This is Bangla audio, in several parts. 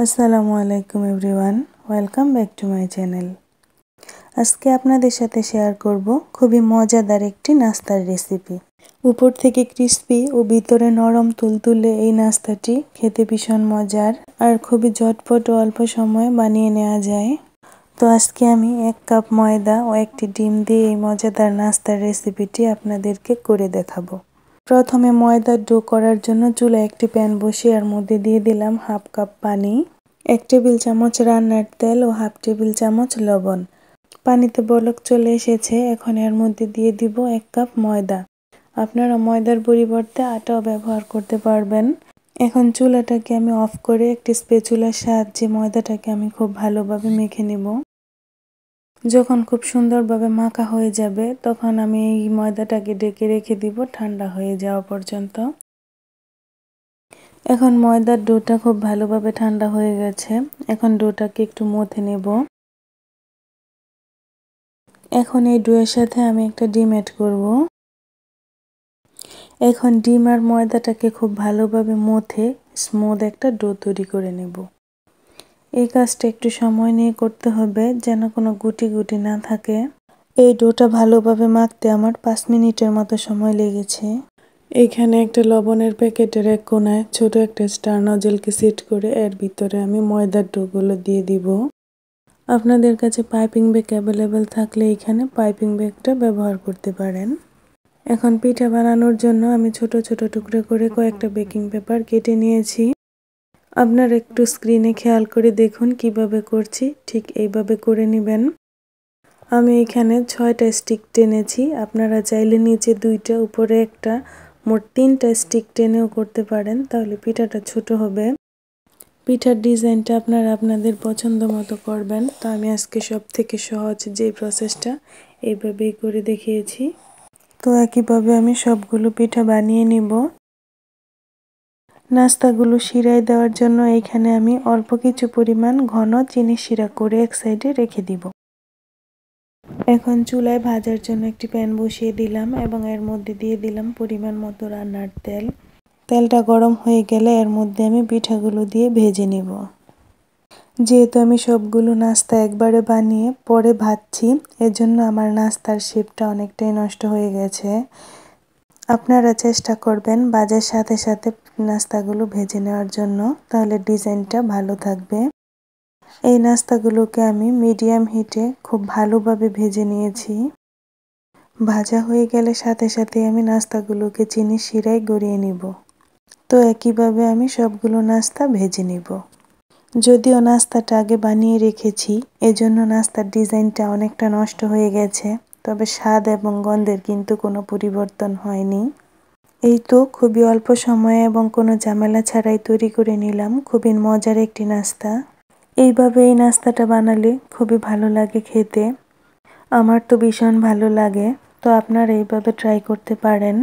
আসসালামু আলাইকুম everyone, welcome back to my channel. আজকে আপনাদের সাথে শেয়ার করব খুবই মজাদার একটি নাস্তার রেসিপি। উপর থেকে ক্রিস্পি ও ভিতরে নরম তুলতুলে এই নাস্তাটি খেতে ভীষণ মজার আর খুবই ঝটপট ও অল্প সময়ে বানিয়ে নেওয়া যায়। তো আজকে আমি 1 কাপ ময়দা ও একটি ডিম দিয়ে এই মজাদার নাস্তার রেসিপিটি আপনাদেরকে করে দেখাবো। প্রথমে ময়দার ডো করার জন্য চুলায় একটি প্যান বসিয়ে এর মধ্যে দিয়ে দিলাম 1/2 কাপ পানি, 1 টেবিল চামচ রান্নার তেল ও 1/2 টেবিল চামচ লবণ। পানিতে বলক চলে এসেছে, এখন এর মধ্যে দিয়ে দিব 1 কাপ ময়দা। আপনারা ময়দার পরিবর্তে আটাও ব্যবহার করতে পারবেন। এখন চুলাটাকে আমি অফ করে একটি স্প্যাচুলার সাহায্যে ময়দাটাকে আমি খুব ভালোভাবে মেখে নেব। যখন খুব সুন্দরভাবে মাখা হয়ে যাবে তখন আমি এই ময়দাটাকে ঢেকে রেখে দিব ঠান্ডা হয়ে যাওয়া পর্যন্ত। এখন ময়দার ডোটা খুব ভালোভাবে ঠান্ডা হয়ে গেছে। এখন ডোটাকে একটু মথে নেব। এখন এই ডোয়ের সাথে আমি একটা ডিম অ্যাড করব। এখন ডিম আর ময়দাটাকে খুব ভালোভাবে মথে স্মুথ একটা ডো তৈরি করে নেব। এই কাজটা একটু সময় নিয়ে করতে হবে যেন কোনো গুটি গুটি না থাকে। এই ডোটা ভালোভাবে মাখতে আমার 5 মিনিটের মতো সময় লেগেছে। এখানে একটা লবণের প্যাকেটের এক কোণায় ছোট একটা স্টার নজলকে সেট করে এর ভিতরে আমি ময়দার ডোগুলো দিয়ে দিব। আপনাদের কাছে পাইপিং ব্যাগ অ্যাভেলেবেল থাকলে এখানে পাইপিং ব্যাগটা ব্যবহার করতে পারেন। এখন পিঠা বানানোর জন্য আমি ছোট ছোট টুকরো করে কয়েকটা বেকিং পেপার কেটে নিয়েছি। আপনারা একটু স্ক্রিনে খেয়াল করে দেখুন কিভাবে করছি, ঠিক এইভাবে করে নেবেন। আমি এখানে 6টা স্টিক টেনেছি। আপনারা চাইলে নিচে 2টা উপরে একটা মোট 3টা স্টিক টেনেও করতে পারেন, তাহলে পিঠাটা ছোট হবে। পিঠার ডিজাইনটা আপনারা আপনাদের পছন্দ মতো করবেন। তো আমি আজকে সব থেকে সহজ যে প্রসেসটা এইভাবেই করে দেখিয়েছি। তো একইভাবে আমি সবগুলো পিঠা বানিয়ে নিব। নাস্তাগুলো শিরায় দেওয়ার জন্য এখানে আমি অল্প কিছু পরিমাণ ঘন চিনি শিরা করে এক সাইডে রেখে দিব। এখন চুলায় ভাজার জন্য একটি প্যান বসিয়ে দিলাম এবং এর মধ্যে দিয়ে দিলাম পরিমাণ মতো রান্নার তেল। তেলটা গরম হয়ে গেলে এর মধ্যে আমি পিঠাগুলো দিয়ে ভেজে নিব। যেহেতু আমি সবগুলো নাস্তা একবারে বানিয়ে পরে ভাজছি, এজন্য আমার নাস্তার শেপটা অনেকটাই নষ্ট হয়ে গেছে। আপনারা চেষ্টা করবেন ভাজার সাথে সাথে নাস্তাগুলো ভেজে নেওয়ার জন্য, তাহলে ডিজাইনটা ভালো থাকবে। এই নাস্তাগুলোকে আমি মিডিয়াম হিটে খুব ভালোভাবে ভেজে নিয়েছি। ভাজা হয়ে গেলে সাথে সাথে আমি নাস্তাগুলোকে চিনি শিরায় গড়িয়ে নিব। তো একইভাবে আমি সবগুলো নাস্তা ভেজে নিব। যদিও নাস্তাটা আগে বানিয়ে রেখেছি, এজন্য নাস্তার ডিজাইনটা অনেকটা নষ্ট হয়ে গেছে, তবে স্বাদ এবং গন্ধের কিন্তু কোনো পরিবর্তন হয়নি। এই তো খুবই অল্প সময়ে এবং কোনো ঝামেলা ছাড়াই তৈরি করে নিলাম খুবই মজার একটি নাস্তা। এইভাবে এই নাস্তাটা বানালে খুবই ভালো লাগে খেতে। আমার তো ভীষণ ভালো লাগে। তো আপনারা এইভাবে ট্রাই করতে পারেন।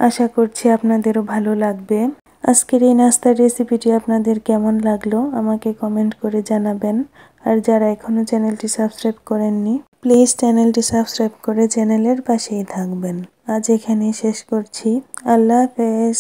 আশা করছি আপনাদেরও ভালো লাগবে। আজকের এই নাস্তার রেসিপিটি আপনাদের কেমন লাগলো আমাকে কমেন্ট করে জানাবেন। আর যারা এখনও চ্যানেলটি সাবস্ক্রাইব করেননি, প্লিজ চ্যানেলটি সাবস্ক্রাইব করে চ্যানেলের পাশেই থাকবেন। আজ এখানেই শেষ করছি। আল্লাহ হাফেজ।